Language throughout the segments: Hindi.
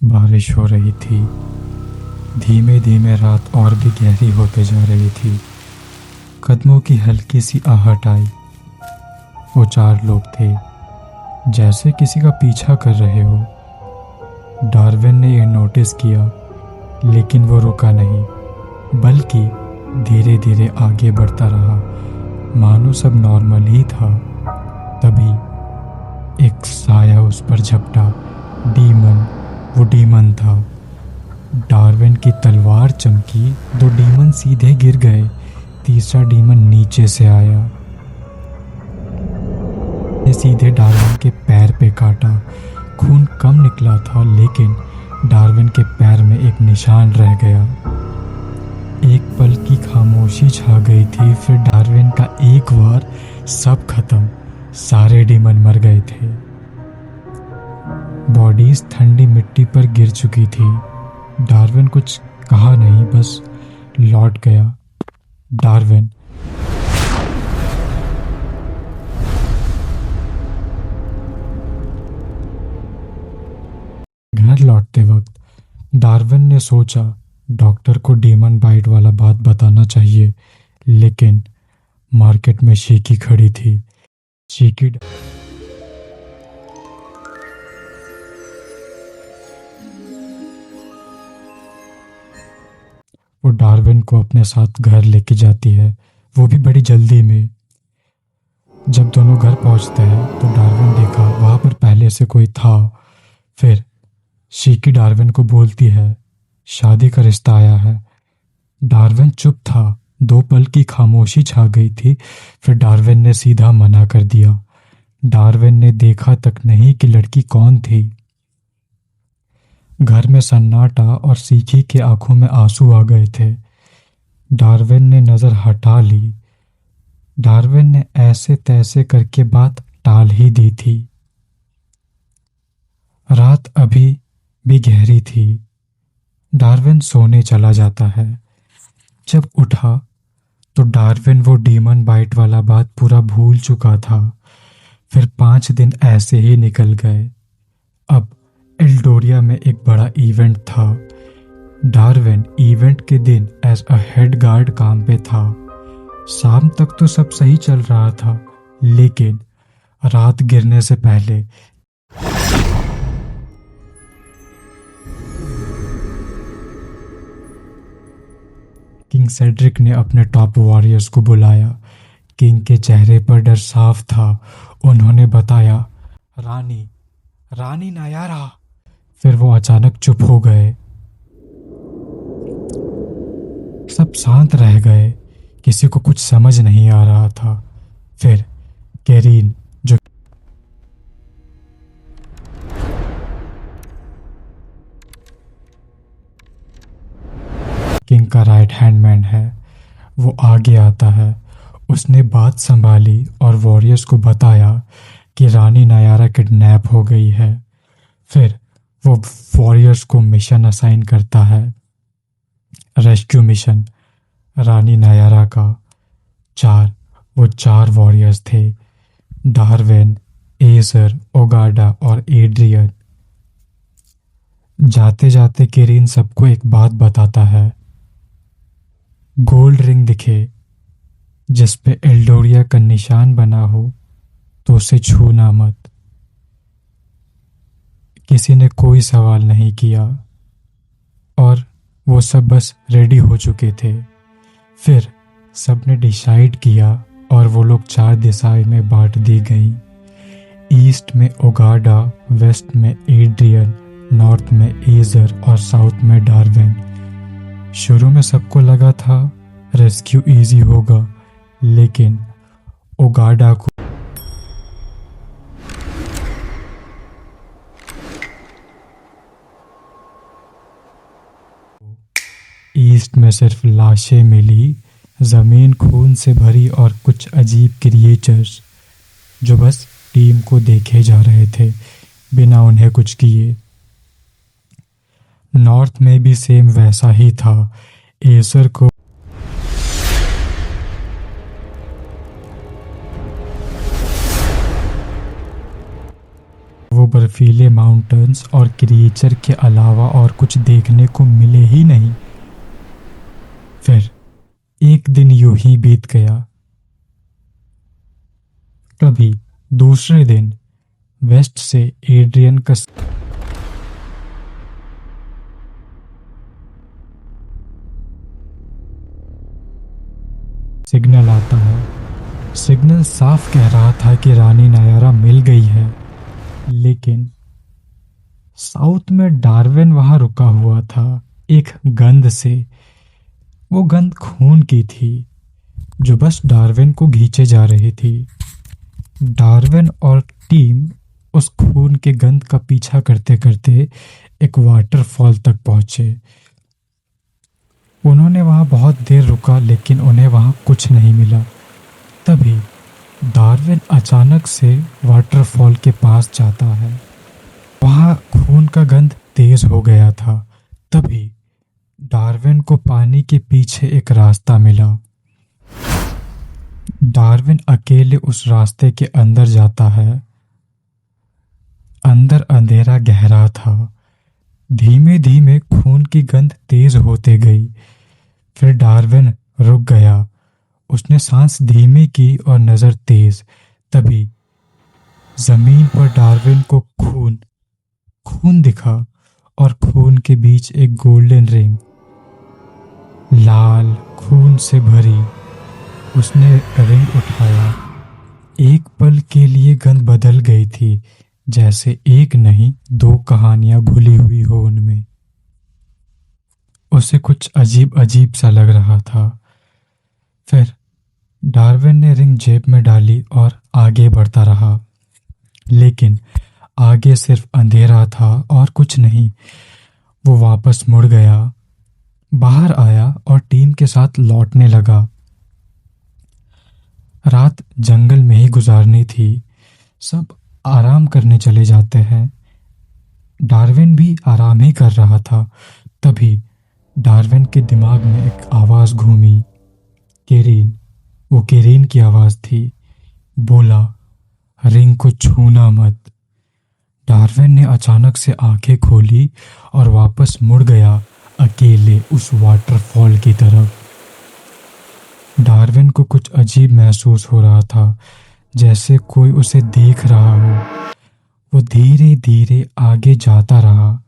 बारिश हो रही थी। धीमे धीमे रात और भी गहरी होते जा रही थी। कदमों की हल्की सी आहट आई। वो चार लोग थे, जैसे किसी का पीछा कर रहे हो। डार्विन ने यह नोटिस किया, लेकिन वो रुका नहीं, बल्कि धीरे धीरे आगे बढ़ता रहा, मानो सब नॉर्मल ही था। तभी एक साया उस पर झपटा। डीमन, वो डीमन था। डार्विन की तलवार चमकी, दो डीमन सीधे गिर गए। तीसरा डीमन नीचे से आया, ने सीधे डार्विन के पैर पे काटा। खून कम निकला था, लेकिन डार्विन के पैर में एक निशान रह गया। एक पल की खामोशी छा गई थी, फिर डार्विन का एक वार, सब खत्म। सारे डीमन मर गए थे। बॉडीज ठंडी मिट्टी पर गिर चुकी थी। डार्विन कुछ कहा नहीं, बस लौट गया। डार्विन घर लौटते वक्त डार्विन ने सोचा डॉक्टर को डीमन बाइट वाला बात बताना चाहिए, लेकिन मार्केट में शीकी खड़ी थी। शीकी वो डार्विन को अपने साथ घर लेके जाती है, वो भी बड़ी जल्दी में। जब दोनों घर पहुंचते हैं तो डार्विन देखा वहां पर पहले से कोई था। फिर शीकी डार्विन को बोलती है, शादी का रिश्ता आया है। डार्विन चुप था। दो पल की खामोशी छा गई थी, फिर डार्विन ने सीधा मना कर दिया। डार्विन ने देखा तक नहीं कि लड़की कौन थी। घर में सन्नाटा और शीकी के आंखों में आंसू आ गए थे। डार्विन ने नजर हटा ली। डार्विन ने ऐसे तैसे करके बात टाल ही दी थी। रात अभी भी गहरी थी। डार्विन सोने चला जाता है। जब उठा तो डार्विन वो डीमन बाइट वाला बात पूरा भूल चुका था। फिर 5 दिन ऐसे ही निकल गए। अब एल्डोरिया में एक बड़ा इवेंट था। डार्विन इवेंट के दिन एज अ हेड गार्ड काम पे था। शाम तक तो सब सही चल रहा था, लेकिन रात गिरने से पहले किंग सेड्रिक ने अपने टॉप वॉरियर्स को बुलाया। किंग के चेहरे पर डर साफ था। उन्होंने बताया, रानी, रानी नायारा। फिर वो अचानक चुप हो गए। सब शांत रह गए। किसी को कुछ समझ नहीं आ रहा था। फिर केरीन, जो किंग का राइट हैंड मैन है, वो आगे आता है। उसने बात संभाली और वॉरियर्स को बताया कि रानी नायारा किडनैप हो गई है। फिर वो वॉरियर्स को मिशन असाइन करता है, रेस्क्यू मिशन। रानी नायारा का वो चार वॉरियर्स थे, डार्विन, एजर, ओगाडा और एड्रियन। जाते जाते किरीन सबको एक बात बताता है, गोल्ड रिंग दिखे जिस पे एल्डोरिया का निशान बना हो तो उसे छूना मत। किसी ने कोई सवाल नहीं किया और वो सब बस रेडी हो चुके थे। फिर सबने डिसाइड किया और वो लोग 4 दिशाएं में बांट दी गई। ईस्ट में ओगाडा, वेस्ट में एड्रियन, नॉर्थ में एजर और साउथ में डार्विन। शुरू में सबको लगा था रेस्क्यू इजी होगा, लेकिन ओगाडा को ईस्ट में सिर्फ लाशें मिली, जमीन खून से भरी और कुछ अजीब क्रिएचर्स जो बस टीम को देखे जा रहे थे बिना उन्हें कुछ किए। नॉर्थ में भी सेम वैसा ही था। एसर को वो बर्फी बर्फीले माउंटेन्स और क्रिएचर के अलावा और कुछ देखने को मिले ही नहीं। फिर एक दिन यूं ही बीत गया। तभी दूसरे दिन वेस्ट से एड्रियन का सिग्नल आता है। सिग्नल साफ कह रहा था कि रानी नायारा मिल गई है, लेकिन साउथ में डार्विन वहां रुका हुआ था एक गंध से। वो गंध खून की थी जो बस डार्विन को खींचे जा रही थी। डार्विन और टीम उस खून के गंध का पीछा करते करते एक वाटरफॉल तक पहुंचे। उन्होंने वहां बहुत देर रुका, लेकिन उन्हें वहां कुछ नहीं मिला। तभी डार्विन अचानक से वाटरफॉल के पास जाता है। वहां खून का गंध तेज हो गया था। तभी डार्विन को पानी के पीछे एक रास्ता मिला। डार्विन अकेले उस रास्ते के अंदर जाता है। अंदर अंधेरा गहरा था। धीमे धीमे खून की गंध तेज होते गई। फिर डार्विन रुक गया। उसने सांस धीमी की और नजर तेज। तभी जमीन पर डार्विन को खून दिखा और खून के बीच एक गोल्डन रिंग, लाल खून से भरी। उसने रिंग उठाया। एक पल के लिए गंध बदल गई थी, जैसे एक नहीं दो कहानियां घुली हुई हो उनमें। उसे कुछ अजीब अजीब सा लग रहा था। फिर डार्विन ने रिंग जेब में डाली और आगे बढ़ता रहा, लेकिन आगे सिर्फ अंधेरा था और कुछ नहीं। वो वापस मुड़ गया, बाहर आया और टीम के साथ लौटने लगा। रात जंगल में ही गुजारनी थी। सब आराम करने चले जाते हैं। डार्विन भी आराम ही कर रहा था। तभी डार्विन के दिमाग में एक आवाज घूमी। केरीन, वो केरीन की आवाज थी। बोला, रिंग को छूना मत। डार्विन ने अचानक से आंखें खोली और वापस मुड़ गया, अकेले उस वाटरफॉल की तरफ। डार्विन को कुछ अजीब महसूस हो रहा था, जैसे कोई उसे देख रहा हो। वो धीरे धीरे आगे जाता रहा।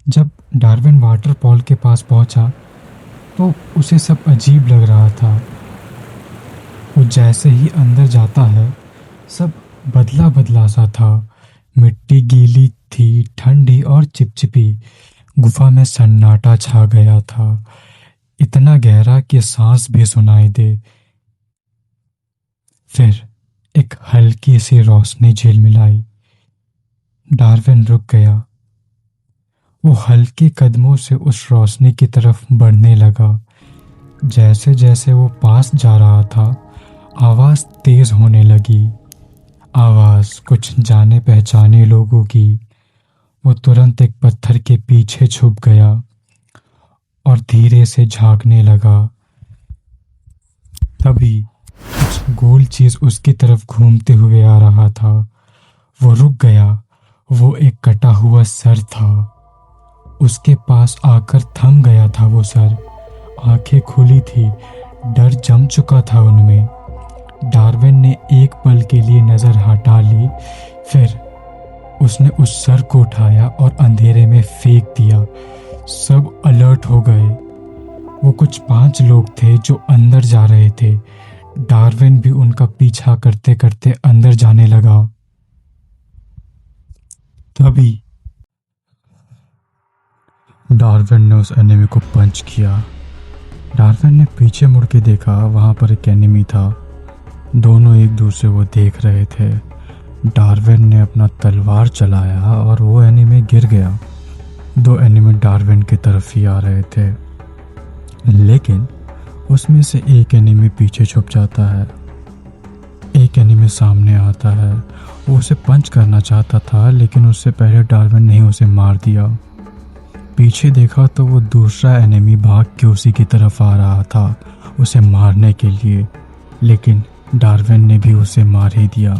जब डार्विन वाटरफॉल के पास पहुंचा तो उसे सब अजीब लग रहा था। वो जैसे ही अंदर जाता है, सब बदला बदला सा था। मिट्टी गीली थी, ठंडी और चिपचिपी। गुफा में सन्नाटा छा गया था, इतना गहरा कि सांस भी सुनाई दे। फिर एक हल्की सी रोशनी झिलमिलाई। डार्विन रुक गया। वो हल्के कदमों से उस रोशनी की तरफ बढ़ने लगा। जैसे जैसे वो पास जा रहा था, आवाज तेज होने लगी। आवाज कुछ जाने पहचाने लोगों की। वो तुरंत एक पत्थर के पीछे छुप गया और धीरे से झांकने लगा। तभी कुछ गोल चीज उसकी तरफ घूमते हुए आ रहा था। वो रुक गया। वो एक कटा हुआ सर था। उसके पास आकर थम गया था वो सर। आंखें खुली थी, डर जम चुका था उनमें। डार्विन ने एक पल के लिए नजर हटा ली। फिर उसने उस सर को उठाया और अंधेरे में फेंक दिया। सब अलर्ट हो गए। वो कुछ 5 लोग थे जो अंदर जा रहे थे। डार्विन भी उनका पीछा करते करते अंदर जाने लगा। तभी डार्विन ने उस एनिमी को पंच किया। डार्विन ने पीछे मुड़ के देखा, वहां पर एक एनिमी था। दोनों एक दूसरे को देख रहे थे। डार्विन ने अपना तलवार चलाया और वो एनिमी गिर गया। 2 एनिमी डार्विन की तरफ ही आ रहे थे, लेकिन उसमें से एक एनिमी पीछे छुप जाता है। एक एनिमी सामने आता है। वो उसे पंच करना चाहता था, लेकिन उससे पहले डार्विन ने उसे मार दिया। पीछे देखा तो वो दूसरा एनिमी भाग के उसी की तरफ आ रहा था उसे मारने के लिए, लेकिन डार्विन ने भी उसे मार ही दिया।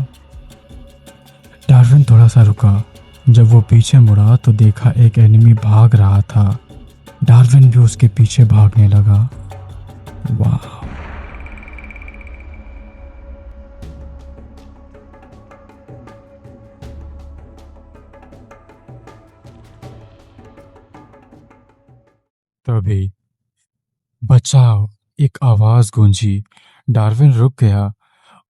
डार्विन थोड़ा सा रुका। जब वो पीछे मुड़ा तो देखा एक एनिमी भाग रहा था। डार्विन भी उसके पीछे भागने लगा। वाह! तभी बचाओ! एक आवाज गूंजी। डार्विन रुक गया।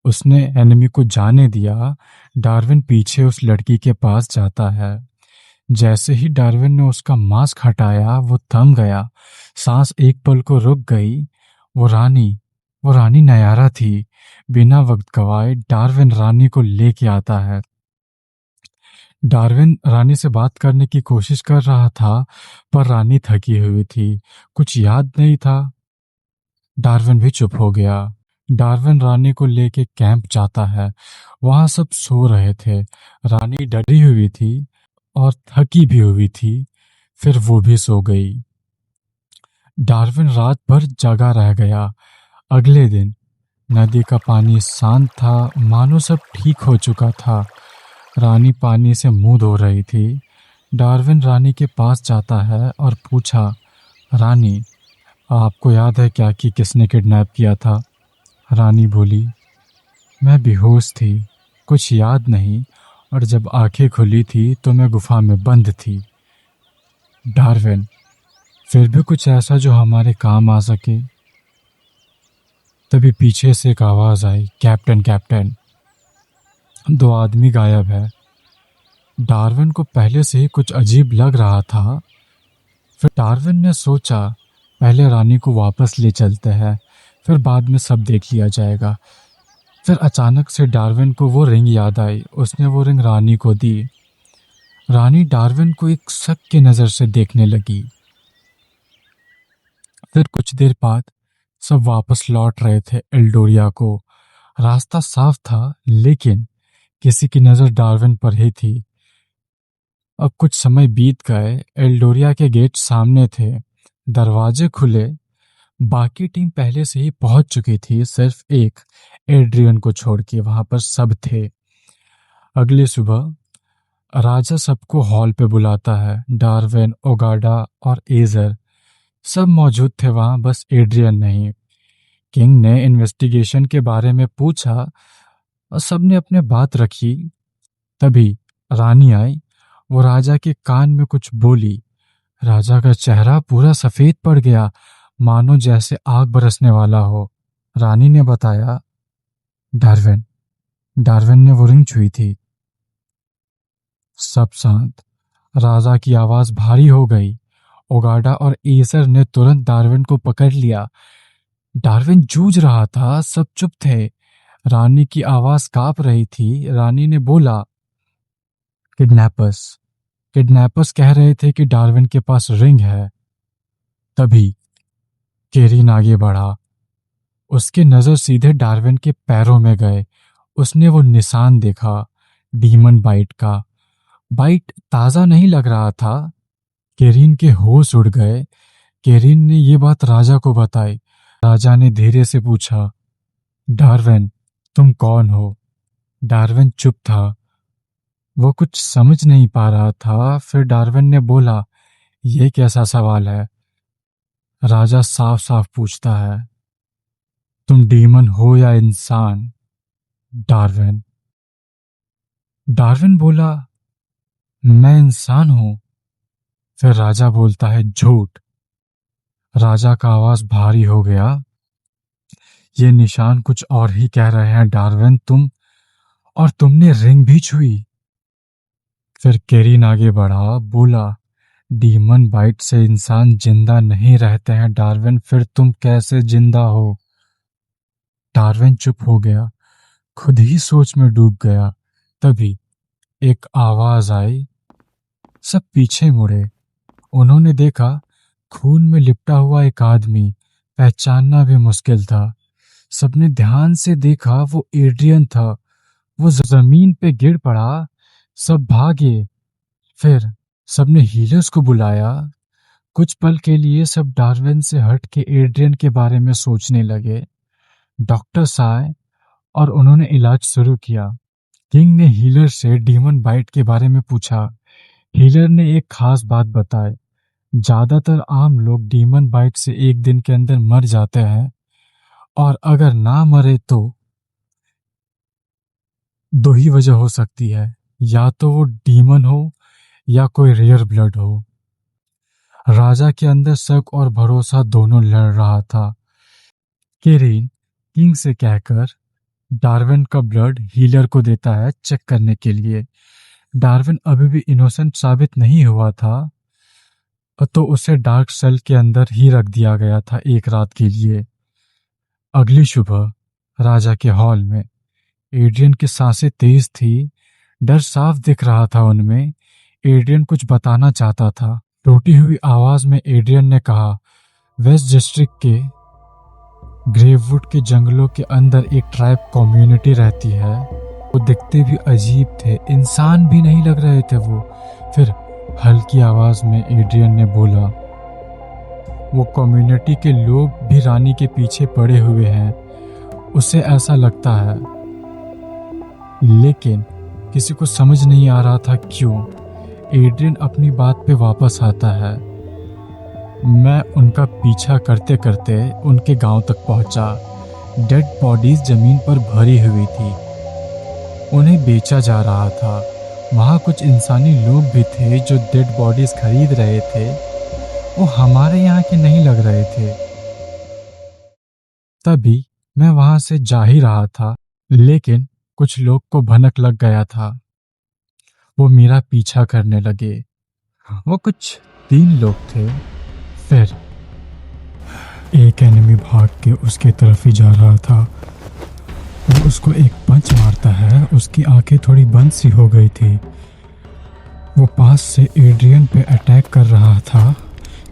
उसने एनिमी को जाने दिया। डार्विन पीछे उस लड़की के पास जाता है। जैसे ही डार्विन ने उसका मास्क हटाया वो थम गया। सांस एक पल को रुक गई। वो रानी वो रानी नयारा थी। बिना वक्त गवाए डार्विन रानी को लेके आता है। डार्विन रानी से बात करने की कोशिश कर रहा था, पर रानी थकी हुई थी। कुछ याद नहीं था। डार्विन भी चुप हो गया। डार्विन रानी को लेके कैंप जाता है। वहां सब सो रहे थे। रानी डरी हुई थी और थकी भी हुई थी। फिर वो भी सो गई। डार्विन रात भर जगा रह गया। अगले दिन नदी का पानी शांत था, मानो सब ठीक हो चुका था। रानी पानी से मुंह धो रही थी। डार्विन रानी के पास जाता है और पूछा, रानी, आपको याद है क्या कि किसने किडनैप किया था? रानी बोली, मैं बेहोश थी, कुछ याद नहीं, और जब आंखें खुली थी तो मैं गुफा में बंद थी। डार्विन, फिर भी कुछ ऐसा जो हमारे काम आ सके। तभी पीछे से एक आवाज आई, कैप्टन कैप्टन। 2 आदमी गायब है। डार्विन को पहले से ही कुछ अजीब लग रहा था। फिर डार्विन ने सोचा, पहले रानी को वापस ले चलते हैं, फिर बाद में सब देख लिया जाएगा। फिर अचानक से डार्विन को वो रिंग याद आई। उसने वो रिंग रानी को दी। रानी डार्विन को एक शक की नज़र से देखने लगी। फिर कुछ देर बाद सब वापस लौट रहे थे एल्डोरिया को। रास्ता साफ था, लेकिन किसी की नज़र डार्विन पर ही थी। अब कुछ समय बीत गए। एल्डोरिया के गेट सामने थे, दरवाजे खुले। बाकी टीम पहले से ही पहुंच चुकी थी। सिर्फ एक एड्रियन को छोड़ के वहां पर सब थे। अगली सुबह राजा सबको हॉल पे बुलाता है। डार्विन, ओगाडा और एजर सब मौजूद थे वहां, बस एड्रियन नहीं। किंग ने इन्वेस्टिगेशन के बारे में पूछा और सबने अपने बात रखी। तभी रानी आई। वो राजा के कान में कुछ बोली। राजा का चेहरा पूरा सफेद पड़ गया, मानो जैसे आग बरसने वाला हो। रानी ने बताया, डार्विन डार्विन ने वो रिंग छुई थी। सब शांत। राजा की आवाज भारी हो गई। ओगाडा और एसर ने तुरंत डार्विन को पकड़ लिया। डार्विन जूझ रहा था, सब चुप थे। रानी की आवाज कांप रही थी। रानी ने बोला, किडनैपर्स किडनैपर्स कह रहे थे कि डार्विन के पास रिंग है। तभी केरिन आगे बढ़ा। उसकी नजर सीधे डार्विन के पैरों में गए। उसने वो निशान देखा, डीमन बाइट का। बाइट ताजा नहीं लग रहा था। केरिन के होश उड़ गए। केरिन ने ये बात राजा को बताई। राजा ने धीरे से पूछा, डार्विन, तुम कौन हो? डार्विन चुप था। वो कुछ समझ नहीं पा रहा था। फिर डार्विन ने बोला, ये कैसा सवाल है? राजा साफ साफ पूछता है, तुम डीमन हो या इंसान? डार्विन डार्विन बोला, मैं इंसान हूं। फिर राजा बोलता है, झूठ। राजा का आवाज भारी हो गया। ये निशान कुछ और ही कह रहे हैं डार्विन। तुमने रिंग भी छुई। फिर केरिन आगे बढ़ा, बोला, डीमन बाइट से इंसान जिंदा नहीं रहते हैं डार्विन। फिर तुम कैसे जिंदा हो? डार्विन चुप हो गया, खुद ही सोच में डूब गया। तभी एक आवाज आई। सब पीछे मुड़े। उन्होंने देखा, खून में लिपटा हुआ एक आदमी। पहचानना भी मुश्किल था। सबने ध्यान से देखा, वो एड्रियन था। वो जमीन पे गिर पड़ा। सब भागे। फिर सबने हीलर्स को बुलाया। कुछ पल के लिए सब डार्विन से हट के एड्रियन के बारे में सोचने लगे। डॉक्टर्स आए और उन्होंने इलाज शुरू किया। किंग ने हीलर से डीमन बाइट के बारे में पूछा। हीलर ने एक खास बात बताई। ज्यादातर आम लोग डीमन बाइट से एक दिन के अंदर मर जाते हैं, और अगर ना मरे तो दो ही वजह हो सकती है, या तो वो डीमन हो या कोई रेयर ब्लड हो। राजा के अंदर शक और भरोसा दोनों लड़ रहा था। केरीन किंग से कहकर डार्विन का ब्लड हीलर को देता है चेक करने के लिए। डार्विन अभी भी इनोसेंट साबित नहीं हुआ था, तो उसे डार्क सेल के अंदर ही रख दिया गया था एक रात के लिए। अगली सुबह राजा के हॉल में एड्रियन की सांसें तेज थी, डर साफ दिख रहा था उनमें। एड्रियन कुछ बताना चाहता था। टूटी हुई आवाज में एड्रियन ने कहा, वेस्ट डिस्ट्रिक्ट के ग्रेववुड के जंगलों के अंदर एक ट्राइब कम्युनिटी रहती है। वो दिखते भी अजीब थे, इंसान भी नहीं लग रहे थे वो। फिर हल्की आवाज में एड्रियन ने बोला, वो कम्युनिटी के लोग भी रानी के पीछे पड़े हुए हैं, उसे ऐसा लगता है। लेकिन किसी को समझ नहीं आ रहा था क्यों। एड्रियन अपनी बात पे वापस आता है। मैं उनका पीछा करते करते उनके गांव तक पहुंचा। डेड बॉडीज जमीन पर भरी हुई थी, उन्हें बेचा जा रहा था। वहां कुछ इंसानी लोग भी थे जो डेड बॉडीज खरीद रहे थे। वो हमारे यहाँ के नहीं लग रहे थे। तभी मैं वहां से जा ही रहा था, लेकिन कुछ लोग को भनक लग गया था। वो मेरा पीछा करने लगे। वो कुछ 3 लोग थे। फिर एक एनिमी भाग के उसके तरफ ही जा रहा था। वो उसको एक पंच मारता है, उसकी आंखें थोड़ी बंद सी हो गई थी। वो पास से एड्रियन पे अटैक कर रहा था,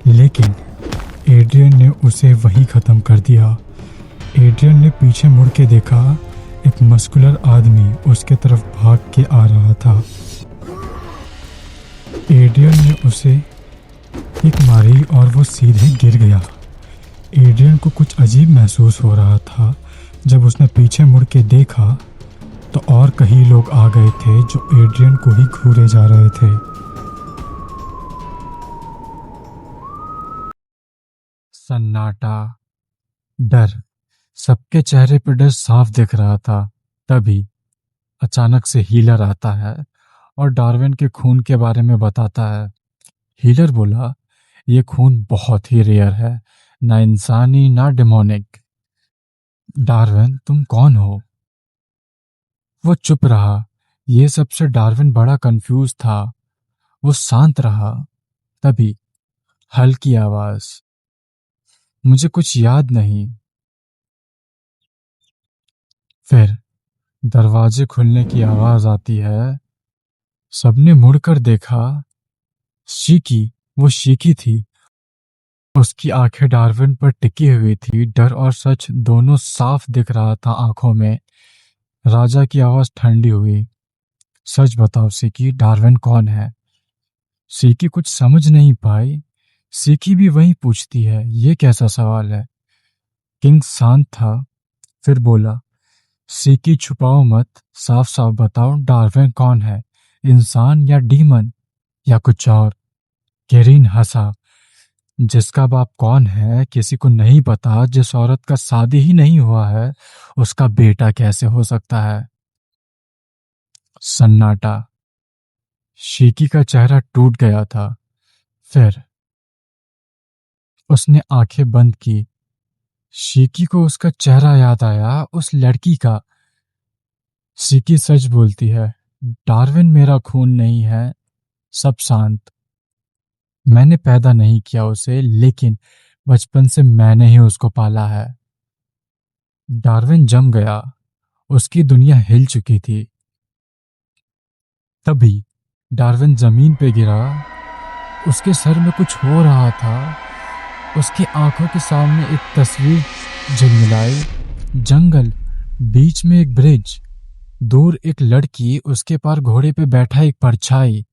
लेकिन एड्रियन ने उसे वहीं खत्म कर दिया। एड्रियन ने पीछे मुड़ के देखा, एक मस्कुलर आदमी उसके तरफ भाग के आ रहा था। एड्रियन ने उसे किक मारी और वो सीधे गिर गया। एड्रियन को कुछ अजीब महसूस हो रहा था। जब उसने पीछे मुड़ के देखा तो और कई लोग आ गए थे जो एड्रियन को ही घूरे जा रहे थे। सन्नाटा, डर, सबके चेहरे पर डर साफ दिख रहा था। तभी अचानक से हीलर आता है और डार्विन के खून के बारे में बताता है। हीलर बोला, ये खून बहुत ही रेयर है, ना इंसानी ना डेमोनिक। डार्विन, तुम कौन हो? वो चुप रहा। ये सबसे डार्विन बड़ा कंफ्यूज था। वो शांत रहा। तभी हल्की आवाज, मुझे कुछ याद नहीं। फिर दरवाजे खुलने की आवाज आती है। सबने मुड़कर देखा। शीकी, वो शीकी थी। उसकी आंखें डार्विन पर टिकी हुई थी। डर और सच दोनों साफ दिख रहा था आंखों में। राजा की आवाज ठंडी हुई, सच बताओ सीकी, डार्विन कौन है? सीकी कुछ समझ नहीं पाई। सीकी भी वही पूछती है, ये कैसा सवाल है? किंग शांत था, फिर बोला, सीकी छुपाओ मत, साफ साफ बताओ, डार्विन कौन है? इंसान या डीमन या कुछ और? केरीन हंसा। जिसका बाप कौन है किसी को नहीं पता। जिस औरत का शादी ही नहीं हुआ है उसका बेटा कैसे हो सकता है? सन्नाटा। शीकी का चेहरा टूट गया था। फिर उसने आंखें बंद की। शीकी को उसका चेहरा याद आया, उस लड़की का। शीकी सच बोलती है, डार्विन मेरा खून नहीं है। सब शांत। मैंने पैदा नहीं किया उसे, लेकिन बचपन से मैंने ही उसको पाला है। डार्विन जम गया। उसकी दुनिया हिल चुकी थी। तभी डार्विन जमीन पे गिरा। उसके सर में कुछ हो रहा था। उसकी आंखों के सामने एक तस्वीर झिलमिलाई। जंगल, बीच में एक ब्रिज, दूर एक लड़की, उसके पार घोड़े पे बैठा एक परछाई।